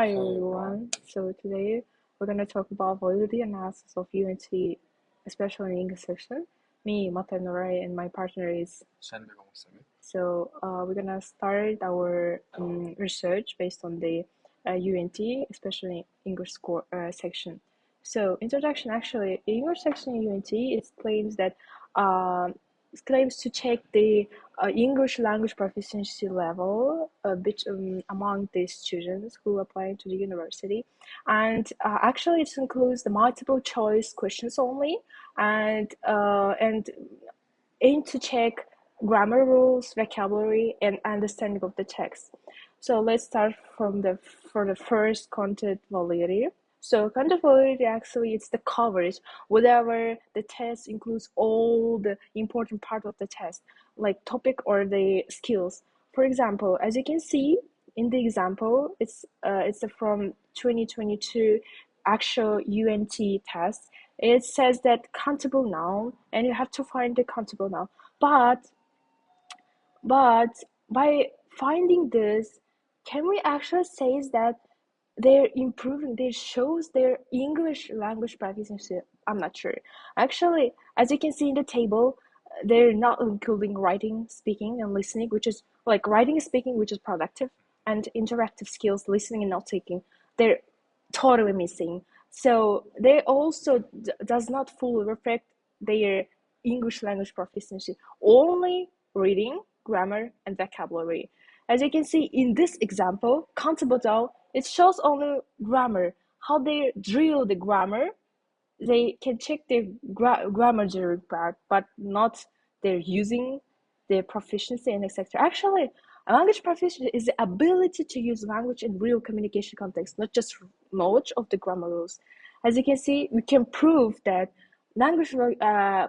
Hi everyone. So today we're gonna talk about validity analysis of UNT, especially in English section. Me, Matay, Nuray, and my partner is. Zhanibekuly, Musabek. So we're gonna start our research based on the UNT, especially English score section. So introduction, actually, English section in UNT it claims to check the English language proficiency level among the students who apply to the university, and actually it includes the multiple choice questions only, and aim to check grammar rules, vocabulary, and understanding of the text. So let's start for the first content validity. So content validity actually it's the coverage, whatever the test includes all the important part of the test, like topic or the skills. For example, as you can see in the example, it's from 2022 actual UNT test. It says that countable noun, and you have to find the countable noun. But by finding this, can we actually say that they're improving? They shows their English language proficiency. I'm not sure. Actually, as you can see in the table, they're not including writing, speaking, and listening, which is like writing and speaking, which is productive, and interactive skills, listening and note taking. They're totally missing. So they also does not fully reflect their English language proficiency. Only reading, grammar, and vocabulary. As you can see in this example, countable noun, it shows only grammar. How they drill the grammar, they can check the grammar during part, but not their using, their proficiency, and etc. Actually, language proficiency is the ability to use language in real communication context, not just knowledge of the grammar rules. As you can see, we can prove that language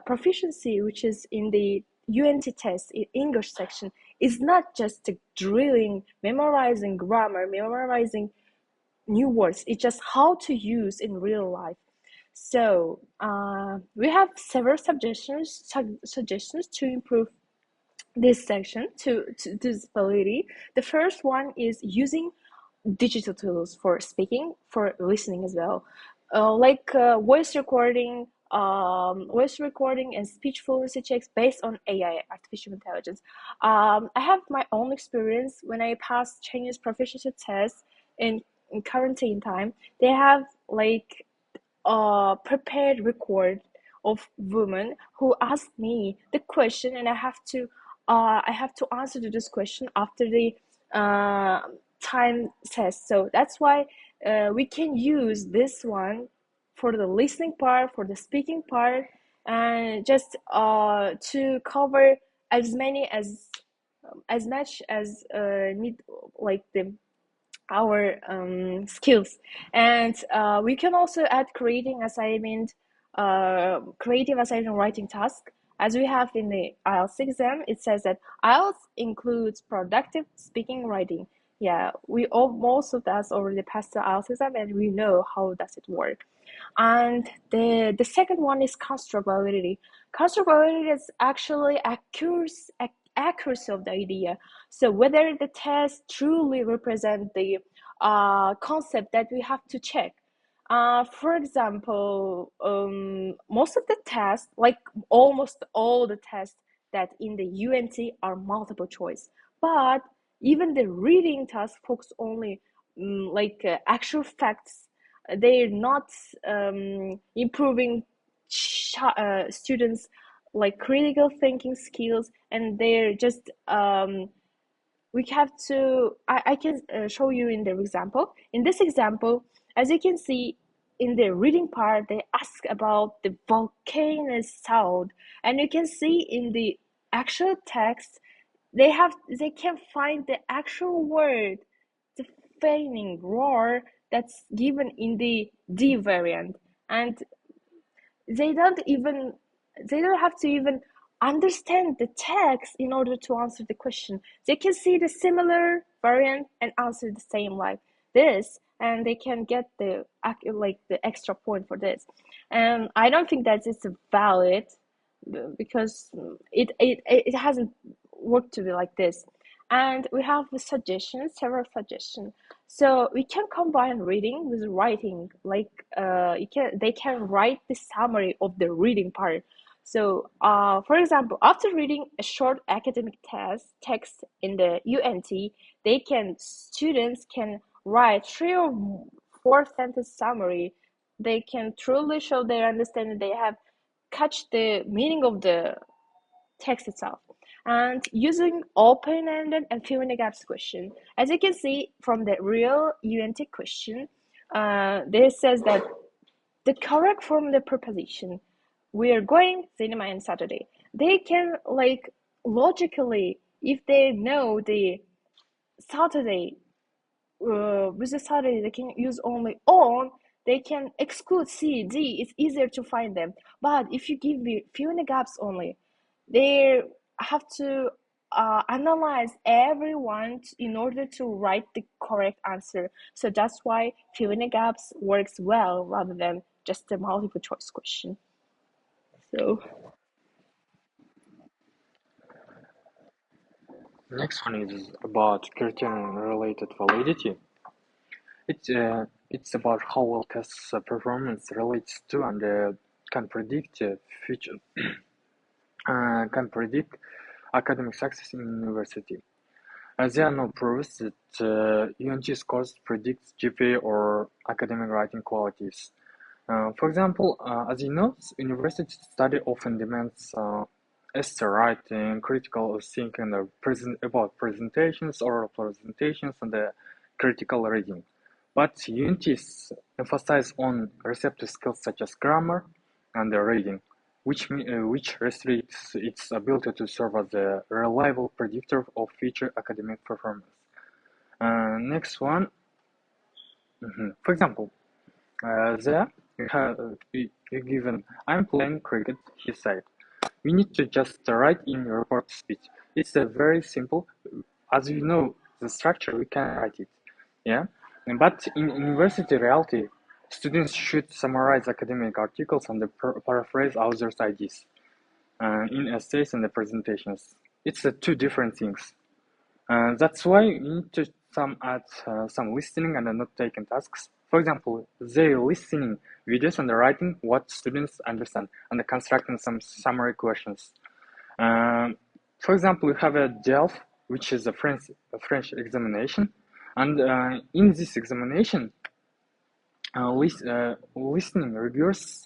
proficiency, which is in the UNT test in English section, is not just drilling, memorizing grammar, memorizing new words. It's just how to use in real life. So we have several suggestions to improve this section to this ability. The first one is using digital tools for speaking, for listening as well, like voice recording and speech fluency checks based on AI, artificial intelligence. I have my own experience when I passed Chinese proficiency test in quarantine time. They have like prepared record of women who asked me the question, and I have to answer to this question after the time test. So that's why we can use this one for the listening part, for the speaking part, and just to cover as many as much as need, like the our skills. And we can also add creative assignment writing task. As we have in the IELTS exam, it says that IELTS includes productive speaking, writing. Yeah, most of us already passed the IELTS exam, and we know how does it work. And the second one is constructability. Constructability is actually accuracy of the idea. So whether the test truly represent the concept that we have to check. For example, most of the tests, like almost all the tests that in the UNT are multiple choice, but even the reading task focus only actual facts. They're not improving students like critical thinking skills, and they're just we have to I can show you in the example. In this example, as you can see in the reading part, they ask about the volcano sound, and you can see in the actual text they can find the actual word, the feigning roar that's given in the D variant, and they don't even they don't have to even understand the text in order to answer the question. They can see the similar variant and answer the same like this, and they can get the extra point for this. And I don't think that it's valid because it hasn't worked to be like this. And we have the suggestions, several suggestions. So we can combine reading with writing. Like they can write the summary of the reading part. So, for example, after reading a short academic text in the UNT, students can write 3 or 4 sentence summary. They can truly show their understanding. They have catch the meaning of the text itself. And using open-ended and fill-in-the-gaps question. As you can see from the real UNT question, this says that the correct form of the preposition, we are going cinema on Saturday. They can like logically, if they know the Saturday, with the Saturday they can use only on, they can exclude C, D, it's easier to find them. But if you give me fill in the gaps only, they have to analyze everyone in order to write the correct answer. So that's why fill in the gaps works well rather than just a multiple choice question. So Next one is about criterion-related validity. It's about how well test performance relates to and can predict future can predict academic success in university. As there are no proofs that UNT scores predict GPA or academic writing qualities. For example, as you know, university study often demands essay writing, critical thinking about presentations, oral presentations, and critical reading. But UNTs emphasize on receptive skills such as grammar and reading, which restricts its ability to serve as a reliable predictor of future academic performance. Next one, for example, there you given, I'm playing cricket, he said. We need to just write in report speech. It's a very simple, as you know, the structure, we can write it. Yeah, but in university reality, students should summarize academic articles and paraphrase authors' ideas in essays and the presentations. It's two different things. That's why you need to add some listening and note-taking tasks. For example, they listening videos and writing what students understand and constructing some summary questions. For example, we have a DELF, which is a French examination, and in this examination, listening rigorous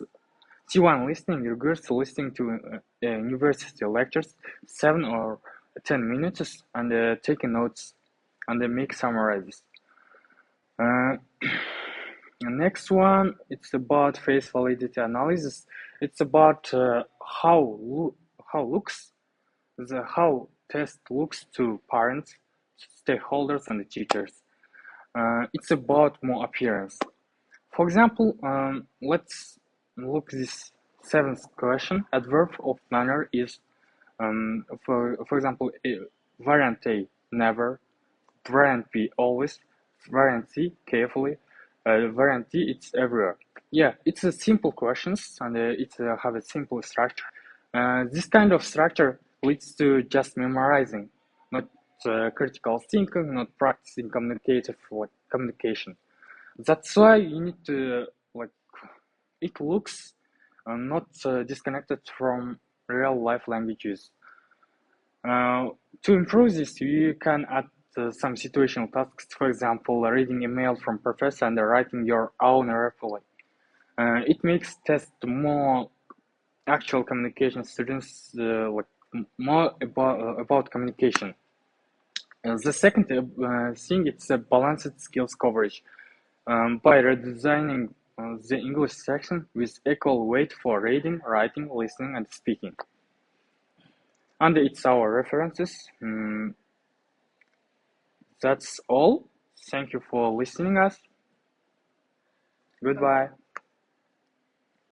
C1 listening rigorous listening to university lectures 7 or 10 minutes and taking notes and make summarizes. Next one, it's about face validity analysis. It's about how test looks to parents, stakeholders, and teachers. It's about more appearance. For example, let's look this seventh question. Adverb of manner is, for example, variant A, never, variant B, always, variant C, carefully, variant D, it's everywhere. Yeah, it's a simple questions and it have a simple structure. This kind of structure leads to just memorizing, not critical thinking, not practicing communication. That's why you need to it looks not disconnected from real life languages. To improve this, you can add some situational tasks, for example, reading email from professor and writing your own reply. It makes test more actual communication students more about communication. The second thing, it's a balanced skills coverage. By redesigning the English section with equal weight for reading, writing, listening, and speaking. And it's our references. That's all. Thank you for listening us. Goodbye.